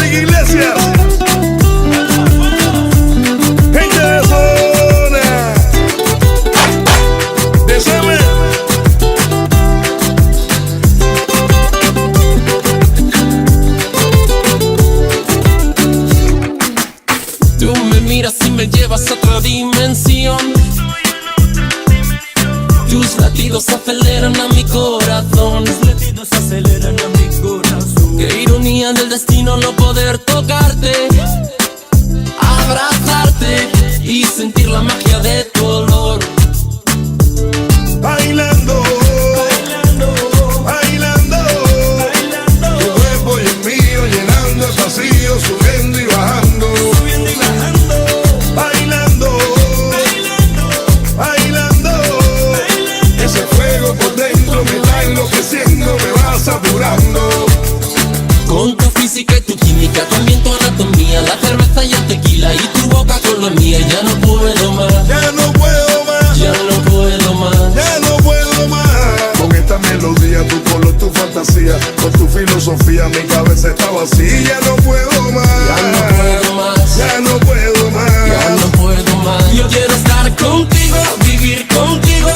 Enrique Iglesias, gente de zona, de Summer. Tú me miras y me llevas a otra dimensión. Tus latidos aceleran a mi corazón. Qué ironía del destino no poder tocarte, abrazarte y sentir la magia de tu olor. Bailando, bailando, tu cuerpo y el mío llenando el vacío, subiendo y bajando. Bailando, bailando, ese fuego por dentro me está enloqueciendo, me va saturando. Con tu física y tu química, también tu anatomía, la cerveza y el tequila y tu boca con la mía. Ya no puedo más, Ya no puedo más, ya no puedo más. ya no puedo más. Con esta melodía, tu color, tu fantasía, con tu filosofía, mi cabeza está vacía. Ya no puedo más, Ya no puedo más, ya no puedo más. ya no puedo más. Yo quiero estar contigo, vivir contigo.